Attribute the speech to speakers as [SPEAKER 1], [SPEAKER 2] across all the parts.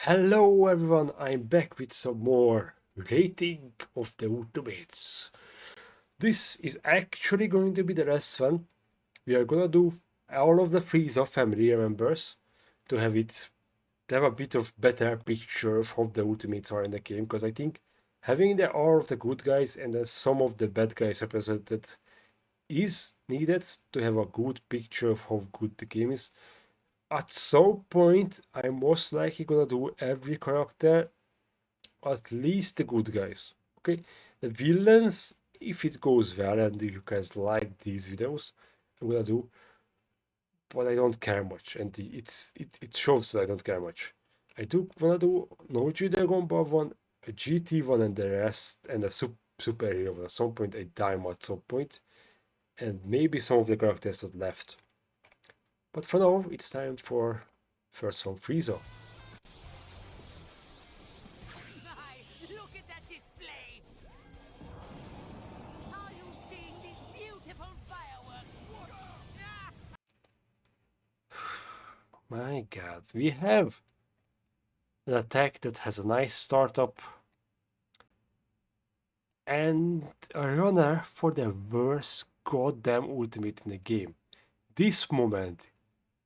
[SPEAKER 1] Hello everyone, I'm back with some more rating of the Ultimates. This is actually going to be the last one. We are gonna do all of the Frieza family members to have a bit of better picture of how the Ultimates are in the game, because I think having all of the good guys and then some of the bad guys represented is needed to have a good picture of how good the game is. At some point, I'm most likely gonna do every character, at least the good guys. Okay, the villains, if it goes well and you guys like these videos, I'm gonna do, but I don't care much, and it shows that I don't care much. I do wanna do no Dragon Ball one, a GT one, and the rest, and a superhero one. At some point, I die at some point, and maybe some of the characters that left. But for now, it's time for first Form Frieza.
[SPEAKER 2] Look at that display! Are you seeing these beautiful fireworks?
[SPEAKER 1] My God, we have an attack that has a nice startup and a runner for the worst goddamn ultimate in the game. This moment,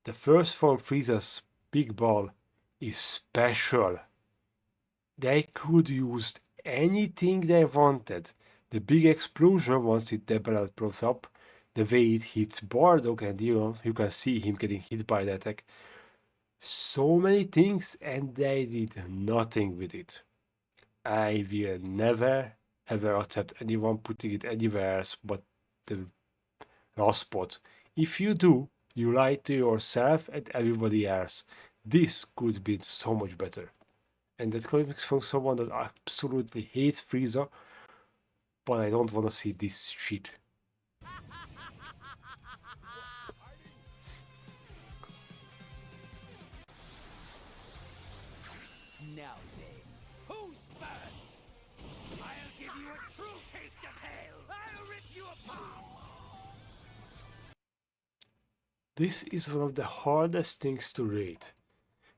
[SPEAKER 1] the first Form Frieza's big ball is special. They could use anything they wanted. The big explosion once the ball blows up, the way it hits Bardock, and you can see him getting hit by the attack. So many things, and they did nothing with it. I will never ever accept anyone putting it anywhere else but the last spot. If you do, you lie to yourself and everybody else. This could be so much better. And that coming from someone that absolutely hates Frieza, but I don't want to see this shit.
[SPEAKER 2] Now then, who's first? I'll give you a true taste of hell! I'll rip you apart!
[SPEAKER 1] This is one of the hardest things to rate,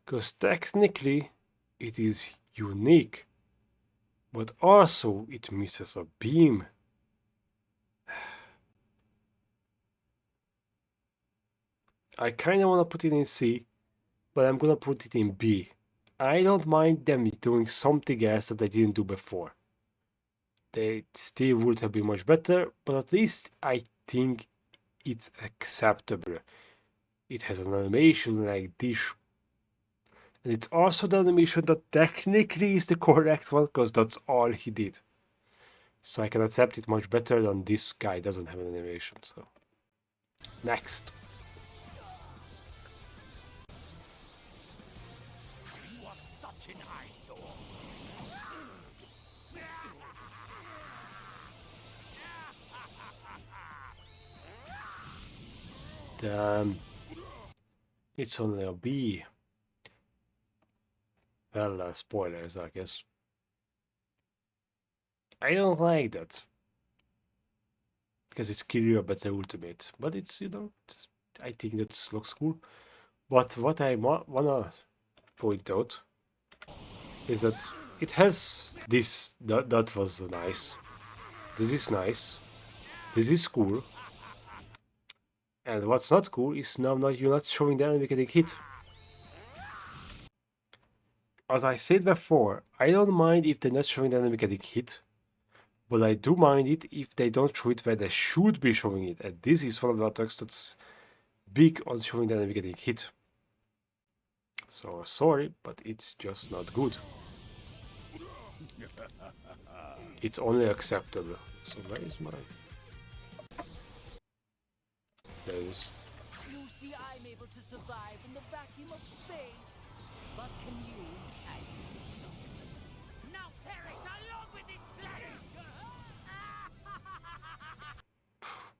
[SPEAKER 1] because technically it is unique, but also it misses a beam. I kinda wanna put it in C, but I'm gonna put it in B. I don't mind them doing something else that they didn't do before. They still would have been much better, but at least I think it's acceptable. It has an animation like this, and it's also the animation that technically is the correct one, because that's all he did. So I can accept it much better than this guy doesn't have an animation. So next.
[SPEAKER 2] You are such an eyesore!
[SPEAKER 1] Damn. It's only a B. Well, spoilers, I guess. I don't like that. Because it's clearly a better ultimate. But it's, I think that looks cool. But what I wanna point out is that it has this, that was nice. This is nice. This is cool. And what's not cool is now you're not showing the enemy getting hit. As I said before, I don't mind if they're not showing the enemy getting hit, but I do mind it if they don't show it where they should be showing it. And this is one of the attacks that's big on showing the enemy getting hit. So sorry, but it's just not good. It's only acceptable. So where is my... There it is.
[SPEAKER 2] You see, I'm able to survive in the vacuum of space. But can you? I not. Now perish along with this planet!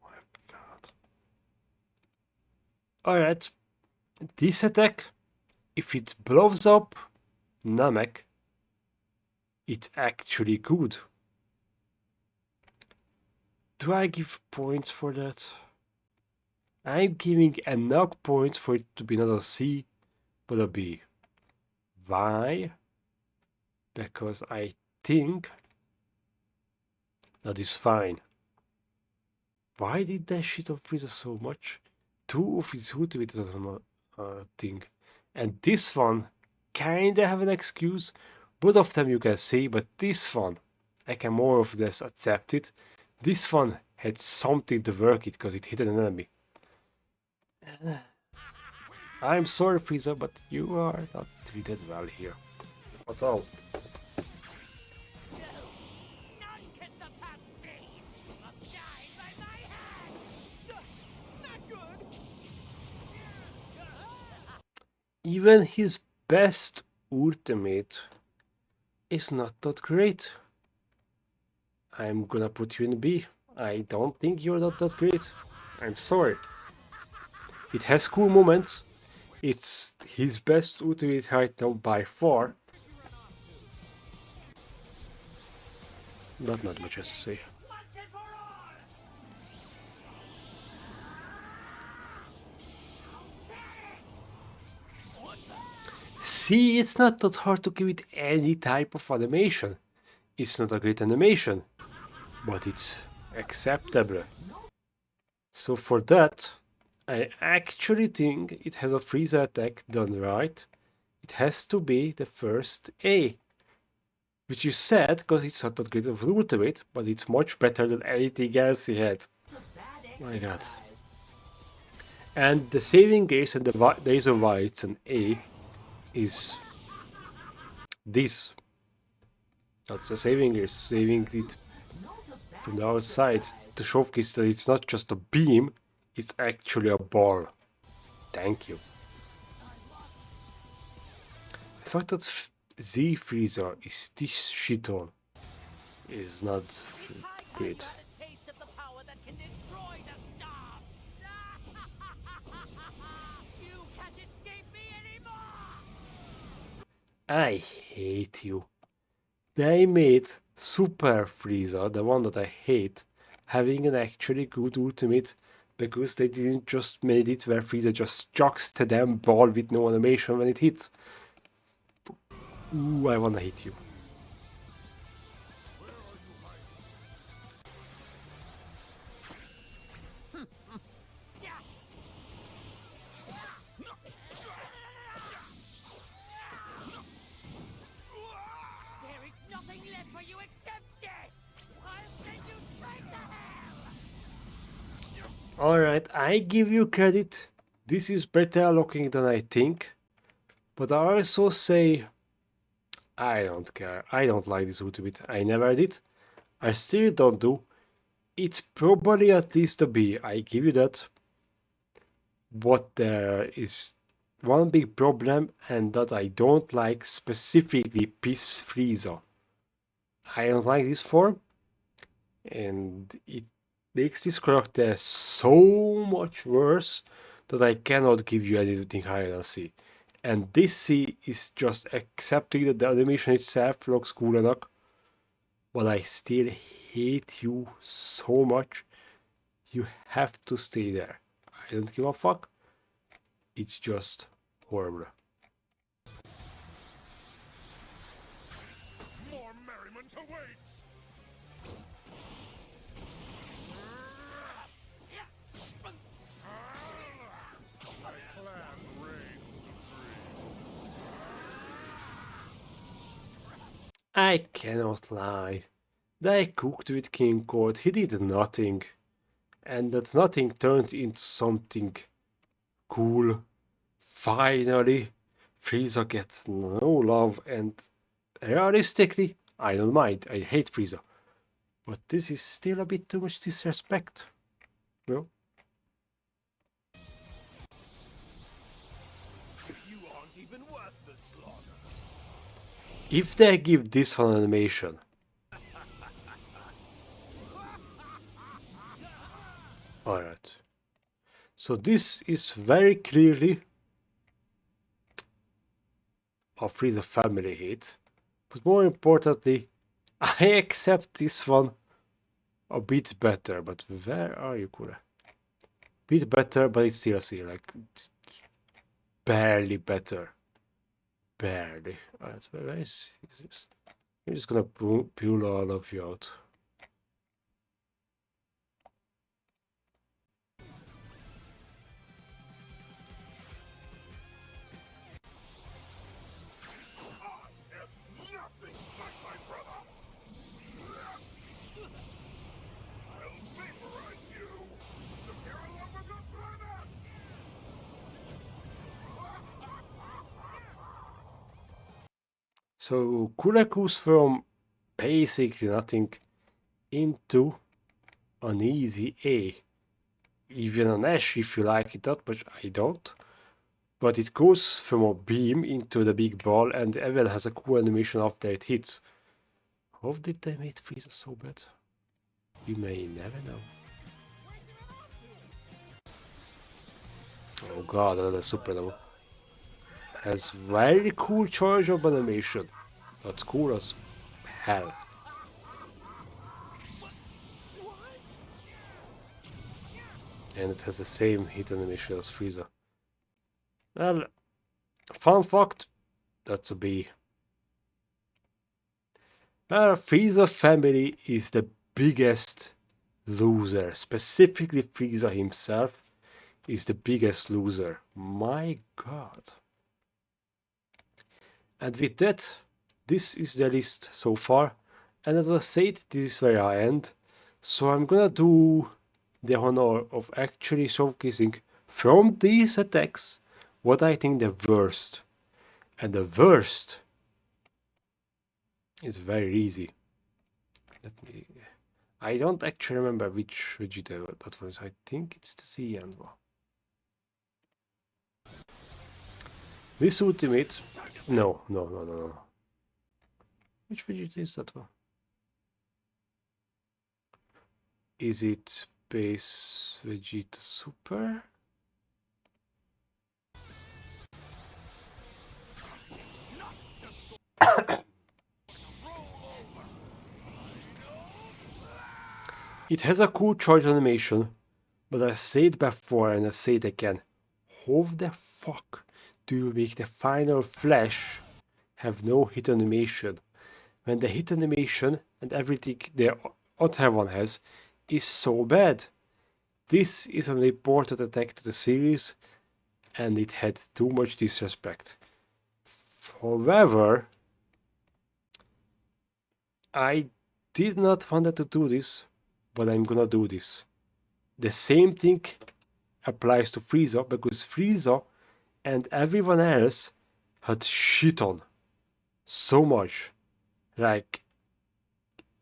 [SPEAKER 1] My God. Alright. This attack, if it blows up Namek, it's actually good. Do I give points for that? I'm giving enough points for it to be not a C, but a B. Why? Because I think that is fine. Why did they shit on Frieza so much? Two of his ultimates on a thing. And this one kinda have an excuse. Both of them you can see, but this one I can more or less accept it. This one had something to work it because it hit an enemy. I'm sorry, Frieza, but you are not treated well here. At all.
[SPEAKER 2] None can surpass me! Must die by my hand! Not good!
[SPEAKER 1] Even his best ultimate is not that great. I'm gonna put you in B. I don't think you're not that great. I'm sorry. It has cool moments. It's his best ultimate right now by far. But not much else to say.
[SPEAKER 2] Once and for all!
[SPEAKER 1] See, it's not that hard to give it any type of animation. It's not a great animation, but it's acceptable. So for that, I actually think it has a Frieza attack done right. It has to be the first A. Which is sad, because it's not that great of an ultimate, but it's much better than anything else he had. My god. And the saving grace and the reason why it's an A is this. That's the saving grace, saving it from the outside to showcase that it's not just a beam, it's actually a ball. Thank you. The fact that Z Frieza is this shit on is not great.
[SPEAKER 2] A taste of the power that can destroy the stars! You can't escape me anymore!
[SPEAKER 1] I hate you. They made Super Frieza, the one that I hate, having an actually good ultimate because they didn't just made it where Frieza just chucks the damn ball with no animation when it hits. Ooh, I wanna hit you.
[SPEAKER 2] There is nothing left for you except death! I'll send you straight to hell!
[SPEAKER 1] Alright, I give you credit. This is better looking than I think. But I also say I don't care. I don't like this ultimate. I never did. I still don't do. It's probably at least a B. I give you that. But there is one big problem, and that I don't like specifically Peace Frieza. I don't like this form, and it makes this character so much worse that I cannot give you anything higher than C. And this C is just accepting that the animation itself looks cool enough, but I still hate you so much. You have to stay there. I don't give a fuck. It's just horrible.
[SPEAKER 3] More merriment awaits! My clan reigns supreme.
[SPEAKER 1] I cannot lie. They cooked with King Court, he did nothing. And that nothing turned into something cool. Finally, Frieza gets no love, and realistically, I don't mind. I hate Frieza. But this is still a bit too much disrespect. No?
[SPEAKER 3] You aren't even worth the slaughter.
[SPEAKER 1] If they give this one animation, alright. So this is very clearly a Frieza family hate. But more importantly, I accept this one a bit better. But where are you, Kura? Bit better, but it's still a C, like barely better. Barely. Alright, where is this? I'm just gonna pull all of you out.
[SPEAKER 3] Nothing like my brother! I'll vaporize you! Secure a love with the planet!
[SPEAKER 1] So Kuraku's from basically nothing into an easy A. Even an Ash if you like it that much, I don't. But it goes from a beam into the big ball and everyone has a cool animation after it hits. How did they make Frieza so bad? We may never know. Oh god, another supernova. Has very cool charge of animation. That's cool as hell. And it has the same hit animation as Frieza. Well, fun fact, that's a B. Frieza family is the biggest loser. Specifically Frieza himself is the biggest loser. My god. And with that, this is the list so far. And as I said, this is very high end. So I'm gonna do the honor of actually showcasing from these attacks what I think the worst. And the worst is very easy. I don't actually remember which Vegeta that was. I think it's the Z and one. This ultimate. No. Which Vegeta is that one? Is it base Vegeta Super? It has a cool charge animation, but I said before and I say it again. How the fuck do you make the final Flash have no hit animation when the hit animation and everything the other one has is so bad? This is an important attack to the series and it had too much disrespect. However, I did not want to do this, but I'm gonna do this. The same thing applies to Frieza because Frieza and everyone else had shit on so much. Like,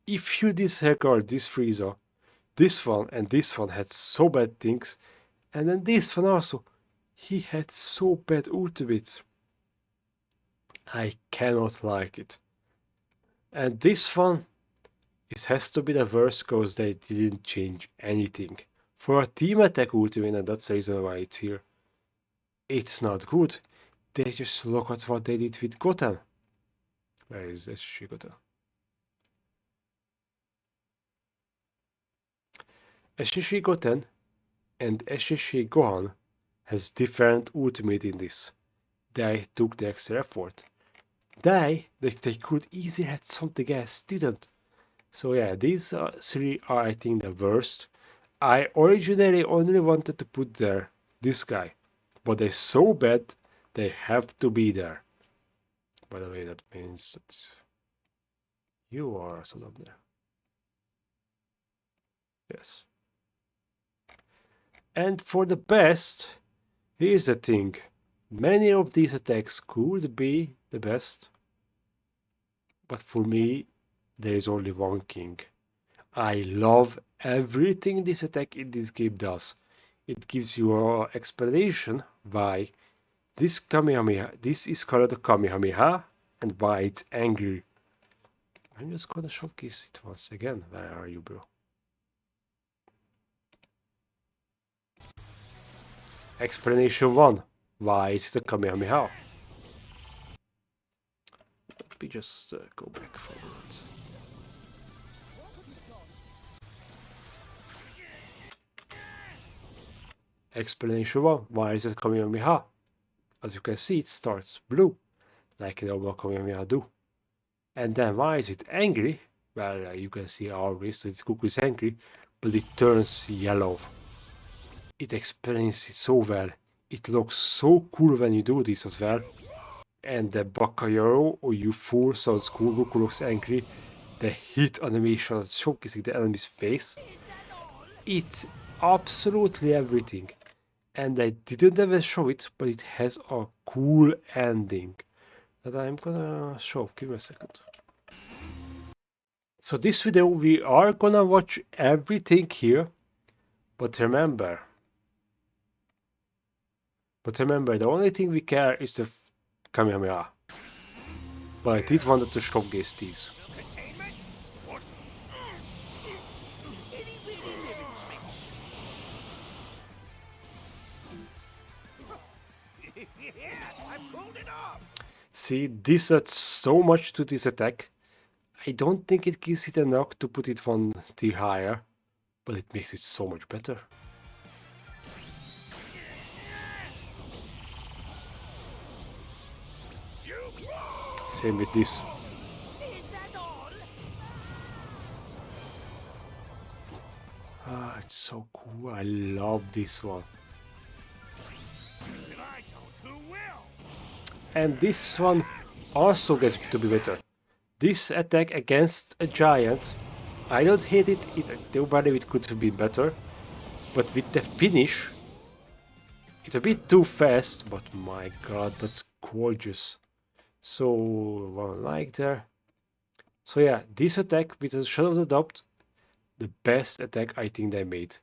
[SPEAKER 1] if you disregard this Frieza, this one and this one had so bad things, and then this one also, he had so bad ultimates. I cannot like it. And this one, it has to be the worst because they didn't change anything. For a team attack ultimate, and that's the reason why it's here, it's not good. They just look at what they did with Goten. Where is this Goten? SSC Goten and SSC Gohan has different ultimate in this. They took the extra effort. They could easily had something else, didn't. So yeah, these three are I think the worst. I originally only wanted to put there this guy, but they're so bad they have to be there. By the way, that means that you are also up there. Yes. And for the best, here's the thing. Many of these attacks could be the best, but for me, there is only one king. I love everything this attack in this game does. It gives you an explanation why this Kamehameha, this is called a Kamehameha, and why it's angry. I'm just gonna showcase it once again. Where are you, bro? Explanation 1. Why is the Kamehameha? Let me just go back forwards. Explanation 1. Why is it Kamehameha? As you can see, it starts blue. like a normal Kamehameha do. And then why is it angry? Well, you can see always that Goku is angry, but it turns yellow. It explains it so well. It looks so cool when you do this as well. And the Bakayaro, or you fool, sounds cool. Goku looks angry. The hit animation showcasing the enemy's face. It's absolutely everything. And I didn't ever show it, but it has a cool ending that I'm gonna show. Give me a second. So this video, we are gonna watch everything here, but remember, the only thing we care is the Kamehameha. But I did wanted to showcase these.
[SPEAKER 3] Containment? What?
[SPEAKER 2] Itty bitty living space.
[SPEAKER 3] Yeah, I've cooled it off.
[SPEAKER 1] See, this adds so much to this attack. I don't think it gives it enough to put it one tier higher, but it makes it so much better. Same with this.
[SPEAKER 2] Is that all?
[SPEAKER 1] Ah, it's so cool. I love this one.
[SPEAKER 3] If I don't, who will?
[SPEAKER 1] And this one also gets to be better. This attack against a giant, I don't hate it, I do believe it could have been better, but with the finish, it's a bit too fast, but my god, that's gorgeous. So, one like there. So yeah, this attack, with a shadow of the doubt, the best attack I think they made.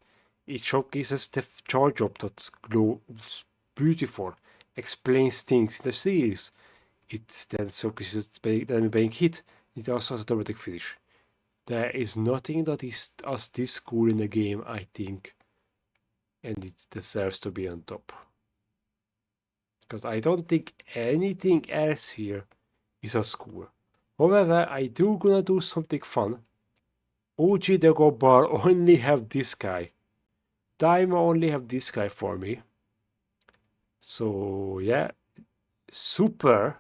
[SPEAKER 1] It showcases the charge up that's beautiful, explains things in the series. It then showcases them being hit. It also has a dramatic finish. There is nothing that is as this cool in the game, I think, and it deserves to be on top. Because I don't think anything else here is as cool. However, I do gonna do something fun. OG Dego Bar only have this guy. Daima only have this guy for me. So yeah, Super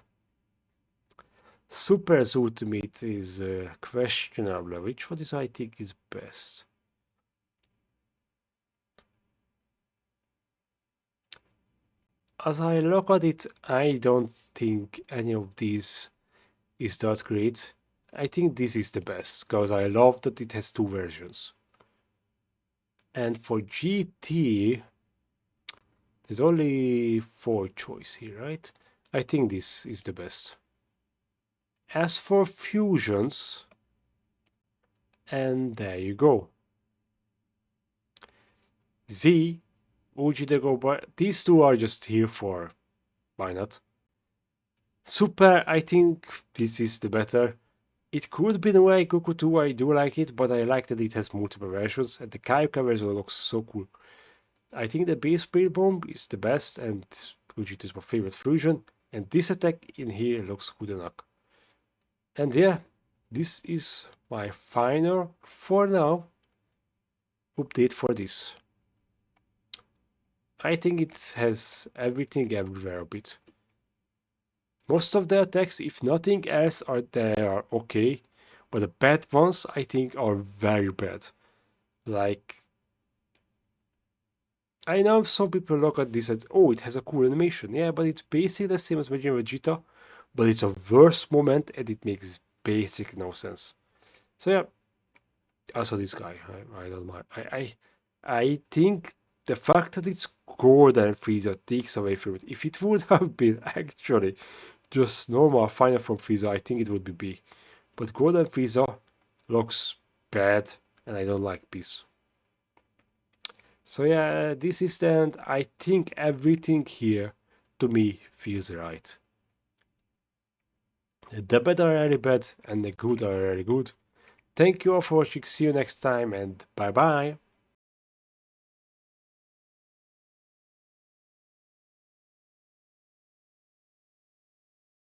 [SPEAKER 1] Ultimate is questionable. Which one is I think is best? As I look at it, I don't think any of these is that great. I think this is the best, because I love that it has two versions. And for GT, there's only 4 choice here, right? I think this is the best. As for fusions, and there you go. Z, OG Dego, but these two are just here for, why not? Super, I think this is the better. It could be the way Goku 2, I do like it, but I like that it has multiple versions, and the Kaioka version looks so cool. I think the base Spirit Bomb is the best, and Vegeta is my favorite fusion, and this attack in here looks good enough. And yeah, this is my final, for now, update for this. I think it has everything everywhere a bit. Most of the attacks, if nothing else, are okay, but the bad ones I think are very bad. Like, I know some people look at this as, oh, it has a cool animation. Yeah, but it's basically the same as Vegeta, but it's a worse moment and it makes basic no sense. So yeah, also this guy, I don't mind. I think the fact that it's Gordon Frieza takes away from it. If it would have been actually just normal Final Form Frieza, I think it would be B. But Gordon Frieza looks bad, and I don't like this. So yeah, this is the end. I think everything here, to me, feels right. The bad are really bad, and the good are really good. Thank you all for watching. See you next time, and bye bye.